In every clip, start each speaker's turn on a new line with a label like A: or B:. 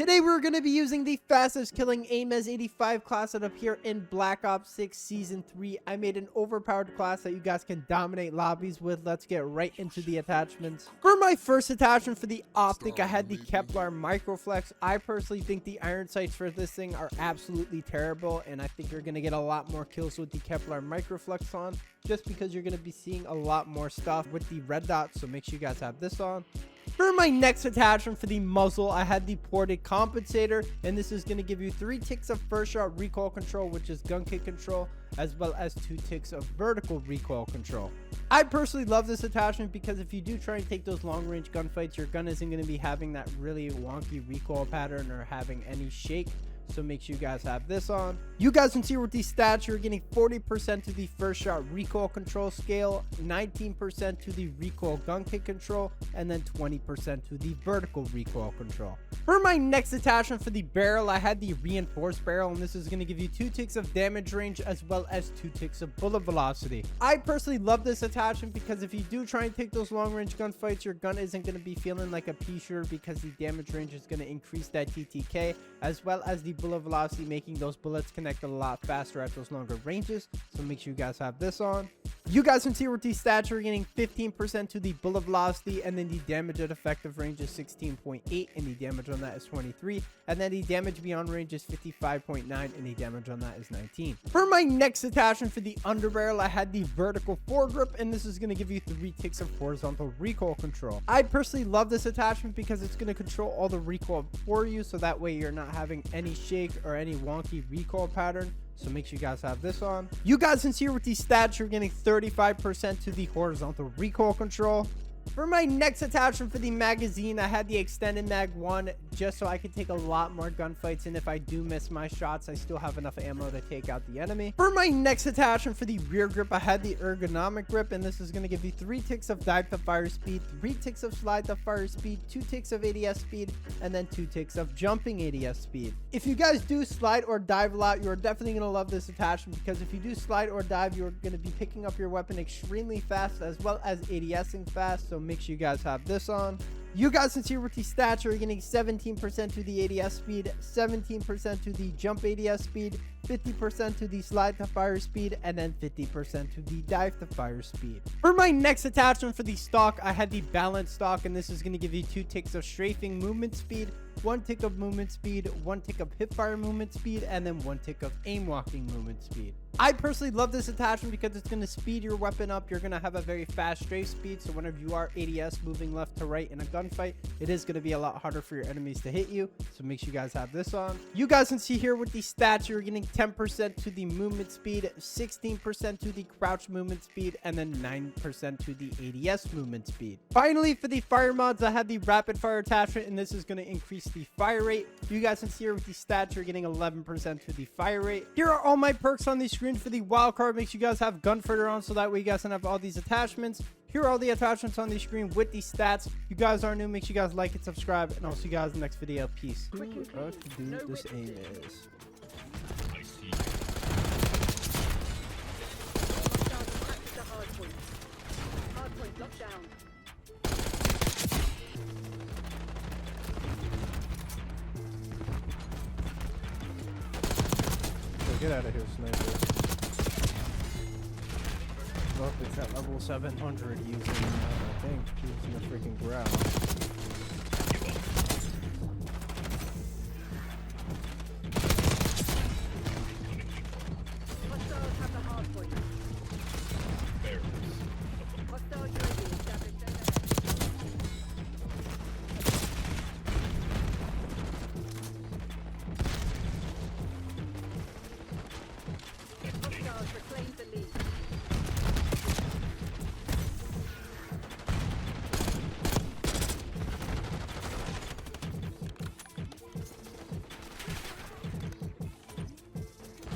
A: Today we're going to be using the fastest killing Ames 85 class that up here in Black Ops 6 Season 3. I made an overpowered class that you guys can dominate lobbies with. Let's get right into the attachments. For my first attachment for the optic, I had the Kevlar Microflex. I personally think the iron sights for this thing are absolutely terrible, and I think you're going to get a lot more kills with the Kevlar Microflex on, just because you're going to be seeing a lot more stuff with the red dot, so make sure you guys have this on. For my next attachment for the muzzle, I had the ported compensator, and this is going to give you 3 ticks of first shot recoil control, which is gun kick control, as well as 2 ticks of vertical recoil control. I personally love this attachment because if you do try and take those long range gunfights, your gun isn't going to be having that really wonky recoil pattern or having any shake. So make sure you guys have this on. You guys can see with these stats, you're getting 40% to the first shot recoil control scale, 19% to the recoil gun kick control, and then 20% to the vertical recoil control. For my next attachment for the barrel, I had the reinforced barrel, and this is going to give you 2 ticks of damage range as well as 2 ticks of bullet velocity. I personally love this attachment because if you do try and take those long range gunfights, your gun isn't going to be feeling like a pea shooter because the damage range is going to increase that TTK, as well as the bullet velocity, making those bullets connect a lot faster at those longer ranges. So make sure you guys have this on. You guys can see with these stats, you're getting 15% to the bullet velocity, and then the damage at effective range is 16.8, and the damage on that is 23, and then the damage beyond range is 55.9, and the damage on that is 19. For my next attachment for the underbarrel, I had the vertical foregrip, and this is going to give you 3 ticks of horizontal recoil control. I personally love this attachment because it's going to control all the recoil for you, so that way you're not having any shake or any wonky recoil pattern. So make sure you guys have this on. You guys can see here with these stats, you're getting 35% to the horizontal recoil control. For my next attachment for the magazine, I had the extended mag 1 just so I could take a lot more gunfights, and if I do miss my shots, I still have enough ammo to take out the enemy. For my next attachment for the rear grip, I had the ergonomic grip, and this is going to give you 3 ticks of dive to fire speed, 3 ticks of slide to fire speed, 2 ticks of ADS speed, and then 2 ticks of jumping ADS speed. If you guys do slide or dive a lot, you're definitely going to love this attachment because if you do slide or dive, you're going to be picking up your weapon extremely fast as well as ADSing fast. So make sure you guys have this on. You guys can see with the stats, you're getting 17% to the ADS speed, 17% to the jump ADS speed, 50% to the slide to fire speed, and then 50% to the dive to fire speed. For my next attachment for the stock, I had the balance stock, and this is going to give you 2 ticks of strafing movement speed, 1 tick of movement speed, 1 tick of hip fire movement speed, and then 1 tick of aim walking movement speed. I personally love this attachment because it's going to speed your weapon up. You're going to have a very fast strafe speed, so whenever you are ADS moving left to right in a gunfight, it is going to be a lot harder for your enemies to hit you. So make sure you guys have this on. You guys can see here with the stats, you're getting 10% to the movement speed, 16% to the crouch movement speed, and then 9% to the ADS movement speed. Finally, for the fire mods, I had the rapid fire attachment, and this is going to increase the fire rate. You guys can see here with the stats, you're getting 11% to the fire rate. Here are all my perks on the screen for the wild card. Make sure you guys have gunfighter on so that way you guys can have all these attachments. Here are all the attachments on the screen with these stats. If you guys are new, make sure you guys like and subscribe, and I'll see you guys in the next video. Peace. Who this aim is. Get out of here, sniper. Well, it's at level 700 using, I think, using the freaking ground.
B: Hostiles have the hard point. Hostile UAV established ahead. Hostiles reclaimed the lead.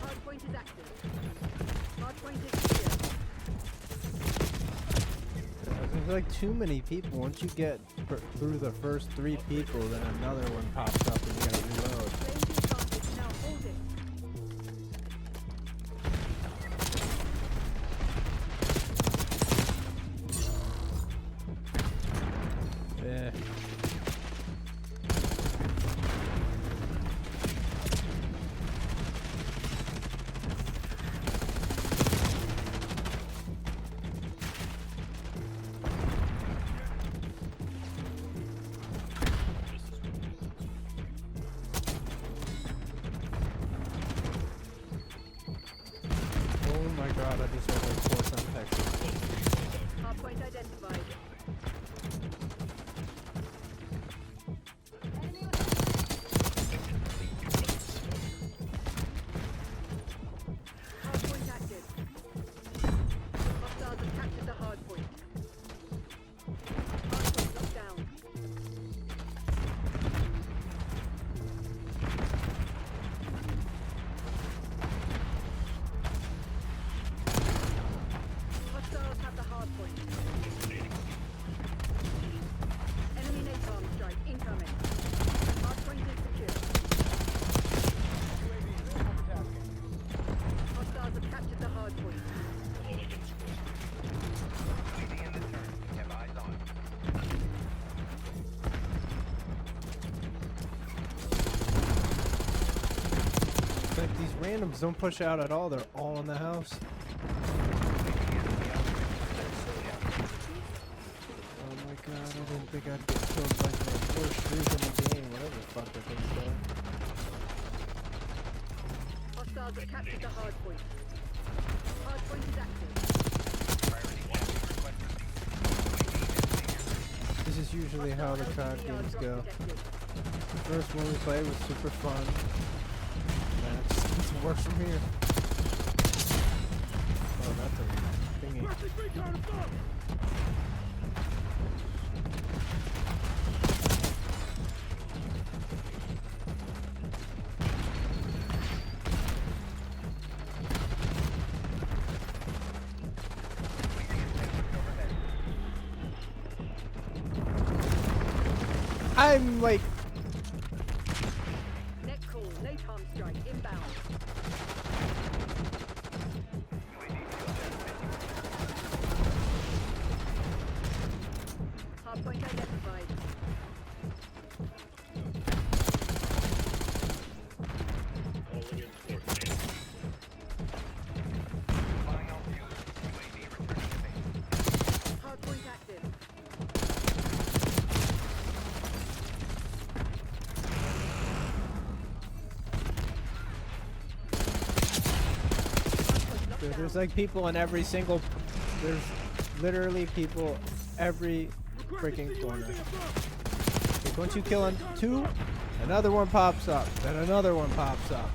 B: Hardpoint is active. Hardpoint is secure.
A: There's like too many people. Once you get through the first 3 people, then another one pops up and you gotta reload.
B: Claimed advantage, now hold it.
A: Yeah. god, I just heard like 4 sound textures.
B: Hardpoint identified. Hardpoint active. Hostiles have captured the hardpoint. Hardpoint locked down. Hostiles have the hardpoint. Enemy napalm strike incoming. Hardpoint is secure. Hostiles have captured the hardpoint.
A: It's like these randoms don't push out at all. They're all in the house. Oh my god, I didn't think I'd get killed by the worst streak in the game. Whatever the fuck that thing's doing.
B: Hostiles have captured the hardpoint. Hardpoint is active.
A: This is usually how the COD games go. First one we played was super fun. Man, it just gets worse from here. Oh, that's a thingy. I'm like,
B: Net call, napalm strike inbound. Hardpoint identified. Hardpoint active.
A: dude, there's like people in every single, there's literally people every freaking corner. Like once you kill 2, another one pops up, then another one pops up.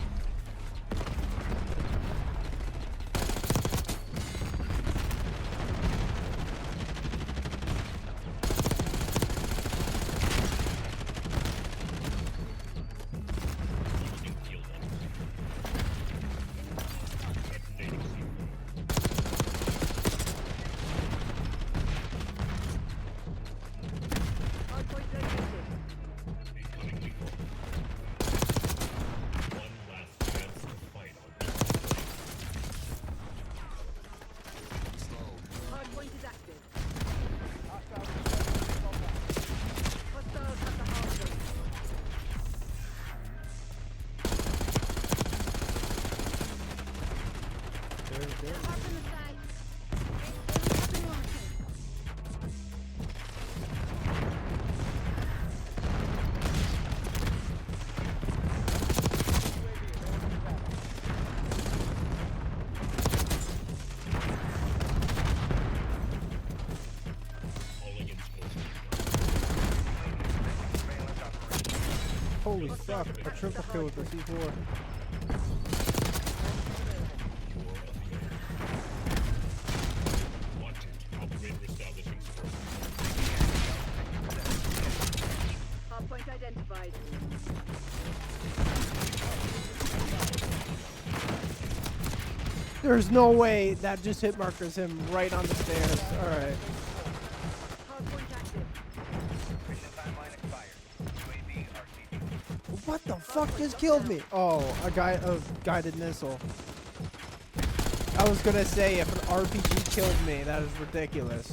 B: Hardpoint located. Hardpoint is active. Hostiles have the hardpoint.
A: Holy fuck, a triple kill with the C4.
B: Hardpoint identified.
A: There's no way that just hit markers him right on the stairs. Alright.
B: Hardpoint active.
A: What the fuck just killed me? Oh, a guided missile. I was gonna say, if an RPG killed me, that is ridiculous.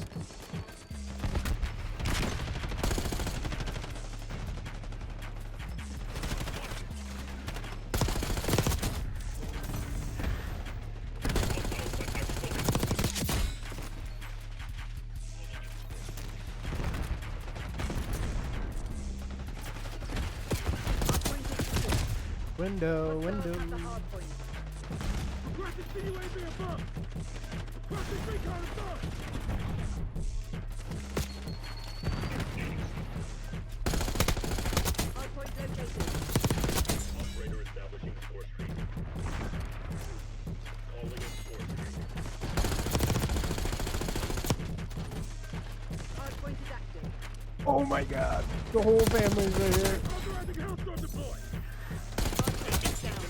A: Window.
B: Hostiles have the hardpoint. Hardpoint located.
C: Operator establishing force stream. Calling in force stream.
B: Hardpoint is active.
A: Oh my god. The whole family's right here.
C: Authorizing hellstorm deploy.
B: Hardpoint is down.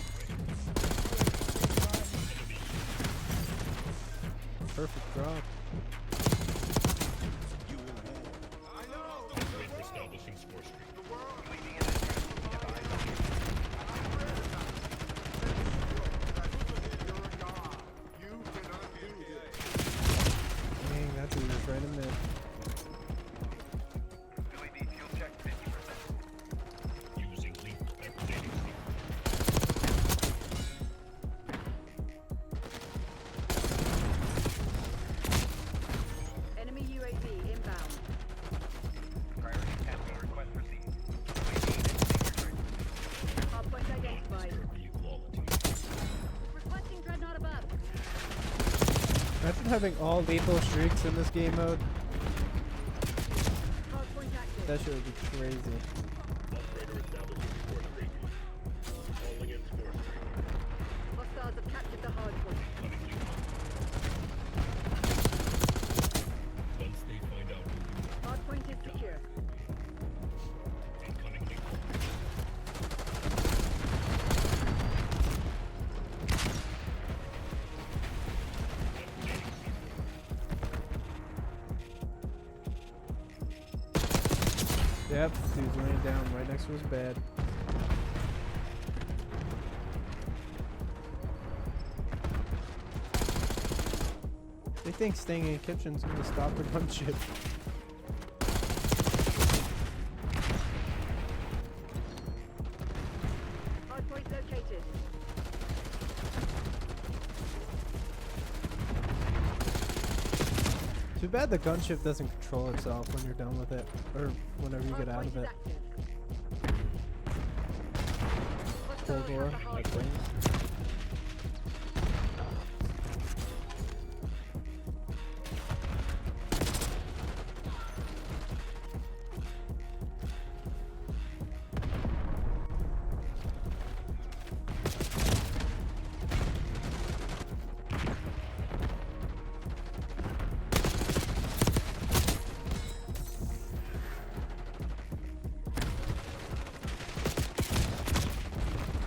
A: Perfect drop.
C: Operator establishing force stream.
A: Dang, that dude was right in there.
C: Using leap activating leap.
B: Enemy UAV inbound. Hardpoint identified.
C: Equality.
B: Requesting dreadnought above.
A: Imagine having all lethal streaks in this game mode.
B: Hardpoint active.
A: That shit would be crazy.
C: Operator establishing force stream. Calling in force stream.
B: Hostiles have captured the hardpoint.
C: Cutting leap. Once they find out who you
B: Hardpoint is secure.
C: are, incoming leap.
A: Yep, dude's laying down right next to his bed. They think staying in the kitchen's gonna stop the gunship.
B: Hardpoint located.
A: Too bad the gunship doesn't control itself when you're done with it, or whenever you get out of
B: Hardpoint is
A: it.
B: active.
A: Full
B: Hostiles
A: door,
B: have the
A: like
B: hardpoint.
A: wings.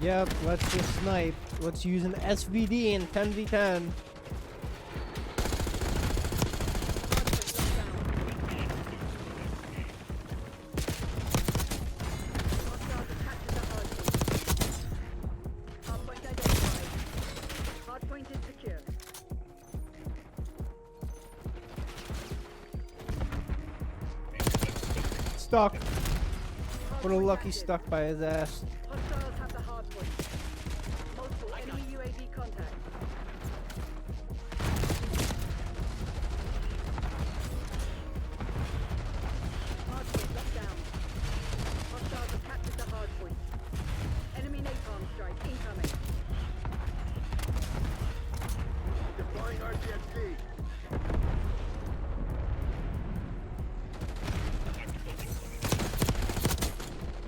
A: Yep, let's just snipe. Let's use an SVD in 10v10.
B: Hardpoint is secure.
A: Stuck. What a
B: Hardpoint
A: lucky
B: active.
A: stuck by his ass.
B: Hostiles have the hardpoint. Multiple enemy UAV contact. Hardpoint locked down. Hostiles have captured the hardpoint. Enemy napalm strike incoming.
C: Deploying RCXD.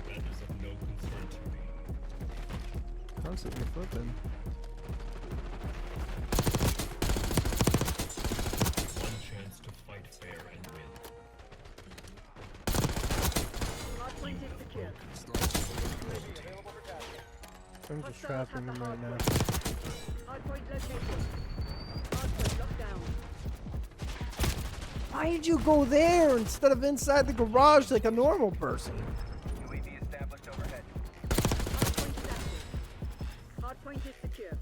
C: That is of no concern to me.
A: Constantly flipping.
C: One chance to fight fair and win.
B: Hardpoint is secure.
A: I'm just trapping him right now.
B: Hardpoint located. Hardpoint locked down.
A: Why did you go there instead of inside the garage like a normal person?
D: UAV established overhead.
B: Hardpoint is active. Hardpoint is secure.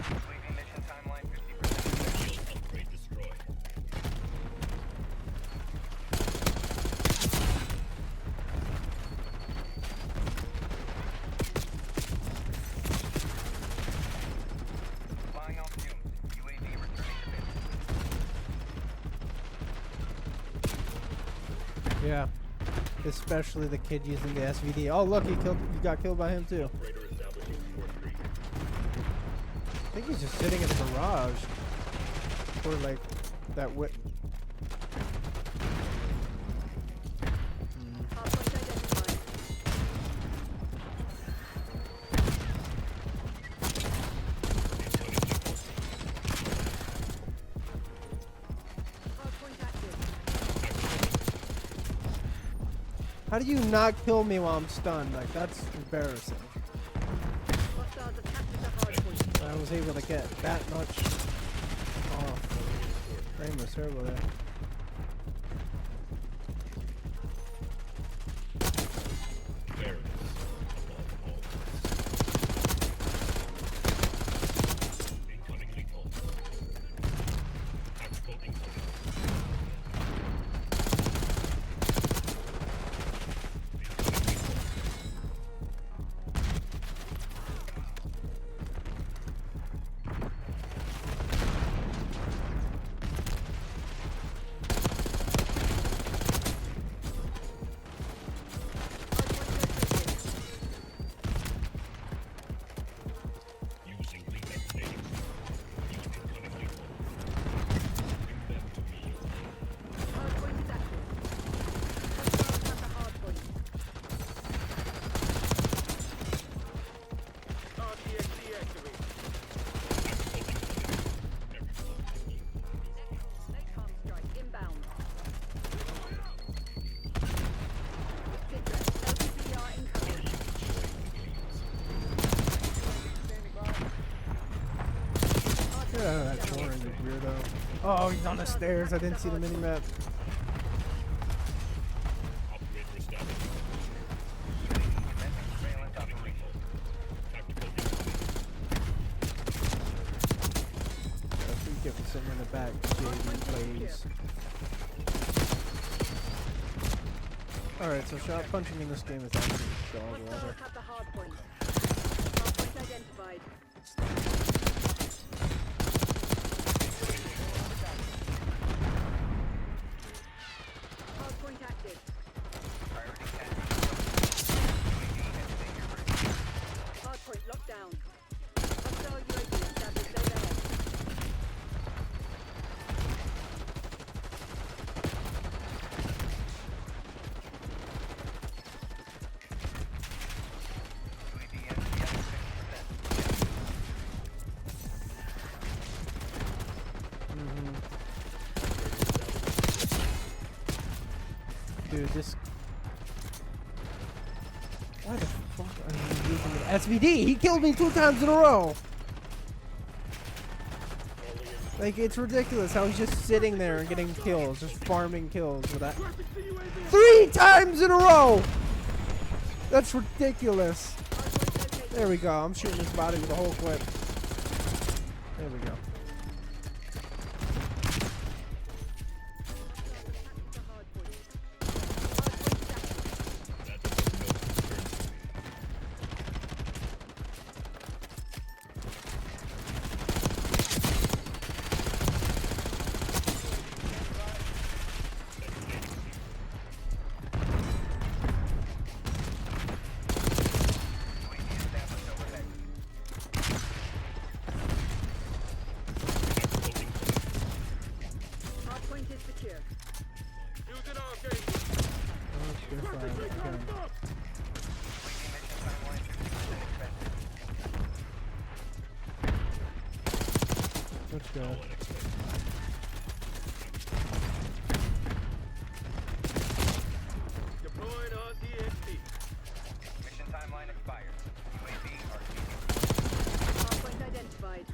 D: UAV mission timeline 50%.
C: Shield upgrade destroyed.
D: Flying off fumes. UAV returning to base.
A: Yeah. Especially the kid using the SVD. Oh look, he got killed by him too.
C: Operator establishing report reading.
A: I think he's just sitting in the garage. Or like that whip.
B: Hardpoint identified. Hardpoint active.
A: How do you not kill me while I'm stunned? Like that's embarrassing.
B: Hostiles have captured the hardpoint.
A: I was able to get that much off. Frame was terrible there.
C: Fairness above all. Incoming lethal. Tactical incoming. Using lethal nades. Use incoming lethal. Bring them to me.
B: Hardpoint is active. Hostiles have the hardpoint. RTXD activated. ACOM strike inbound. Citrus, LPBR incoming.
A: Get out of that corner, you weirdo. Oh, he's on the stairs. I didn't see the mini-map.
C: Operator established.
D: Surveillance operation.
C: Tactical incoming.
A: That's what you get for sitting in the back. JV plays. Alright, so shot punching in this game is actually dog water.
B: Hostiles have the hardpoint. Hardpoint identified. Hardpoint active.
D: Priority 10. UAV exiting your route.
B: Hardpoint locked down. Hostile UAV established overhead.
D: UAV NCS 6%.
A: Dude, this. Why the fuck are you using an SVD? He killed me 2 times in a row! Like, it's ridiculous how he's just sitting there and getting kills, just farming kills with that. 3 times in a row! That's ridiculous. There we go. I'm shooting his body with a whole clip. There we go.
B: The hardpoint. Hardpoint is active.
C: That is of no concern to me.
D: UAV established overhead.
C: Tactical incoming.
B: Hardpoint is secure.
C: Using our game.
A: Oh, it's good fire. Okay.
D: UAV mission timeline 50% expected.
A: Let's go.
C: Deploying RTXD.
D: Mission timeline expired. UAV RTB.
B: Hardpoint identified.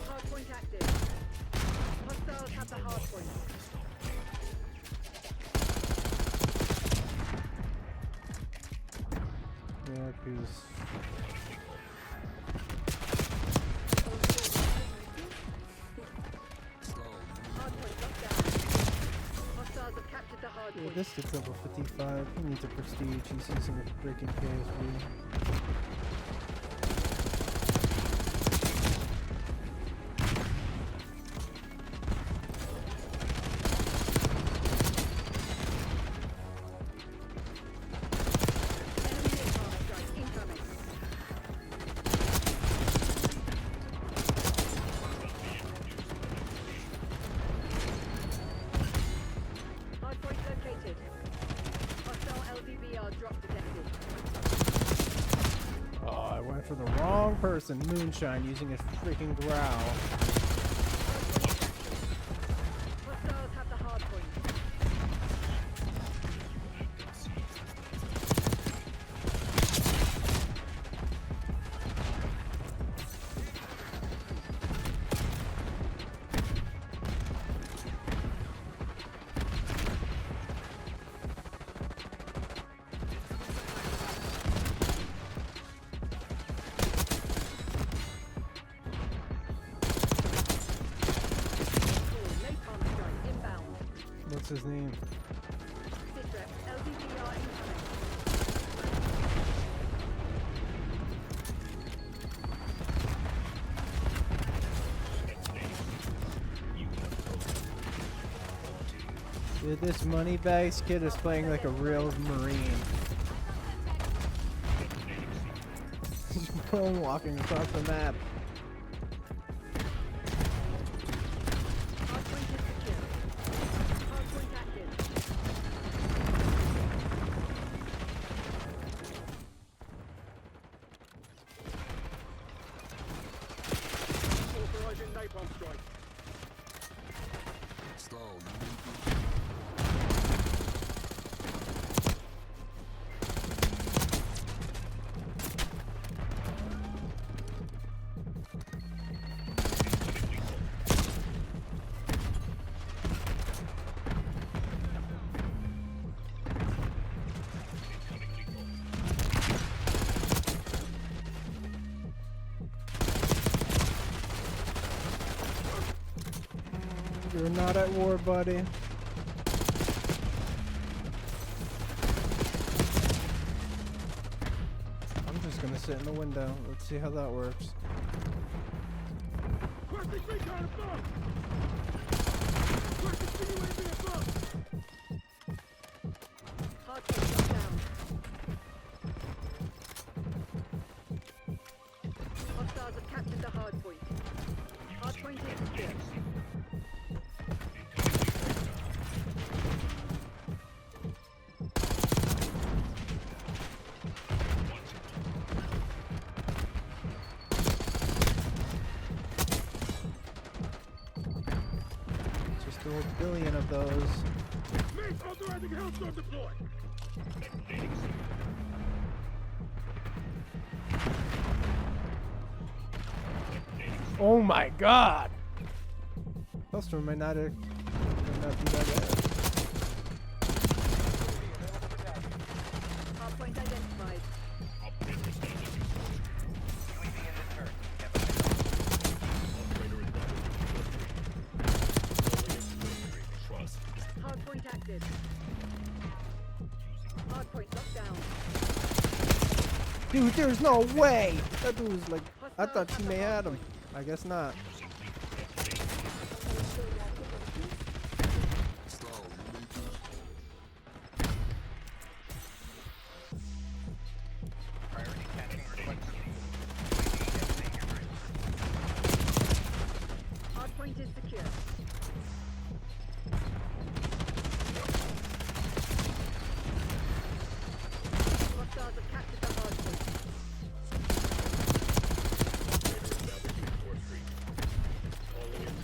B: Hardpoint active. Hostiles have the hardpoint.
A: Yeah, peace.
B: Hardpoint locked down. Hostiles have captured the
A: Yeah,
B: hardpoint.
A: this kid's level 55. He needs a prestige. He's using a freaking KSV. went for the wrong person. Moonshine using his freaking growl.
B: Hostiles have the hard point. Napalm strike inbound.
A: What's his name?
B: Citrus, LDPR incoming.
A: Dude, this Moneybags kid is playing like a real Marine. He's walking across the map.
B: Hardpoint is secure. Hardpoint active.
C: Authorizing napalm strike.
A: You're not at war, buddy. I'm just gonna sit in the window. Let's see how that works.
B: Hardpoint shut down. Hostiles have captured the hardpoint. Hardpoint is secure.
A: Just a billion of those.
C: Authorizing hellstorm deploy.
A: Oh my god! Hellstorm might not be that bad.
B: Hardpoint identified.
C: Operator establishing.
D: UAV in the turret.
C: Operator establishing. Trust.
B: Hardpoint active. Hardpoint locked down.
A: Dude, there's no way! That dude was like, I thought teammate had him. I guess not.
D: Priority catching requested. UAV exiting your grid.
B: Hardpoint is secure. Hostiles have captured the hardpoint.
C: Establishing core street. Calling in.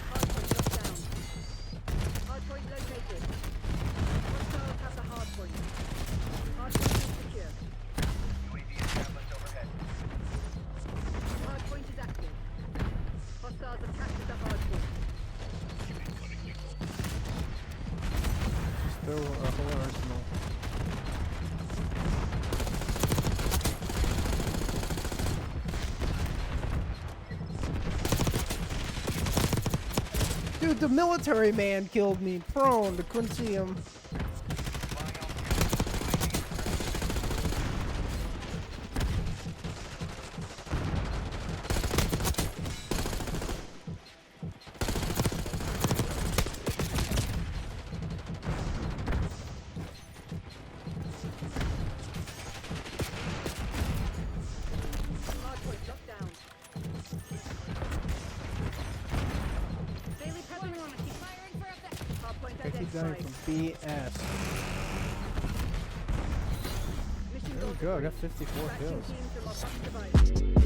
B: Hardpoint locked down. Hardpoint located. Hostiles have the hardpoint. Hardpoint is secure.
D: UAV established overhead.
B: Hardpoint is active. Hostiles have captured the hardpoint.
A: Just throw a whole arsenal. Dude, the military man killed me. Prone, I couldn't see him.
D: Flying altitude.
B: Hardpoint locked down. Daily panorama. Hardpoint
A: They keep dying
B: identified.
A: from BS.
B: Mission
A: There we
B: goal
A: go, I got
B: complete.
A: 54
B: Tracking
A: kills.
B: teams from our device.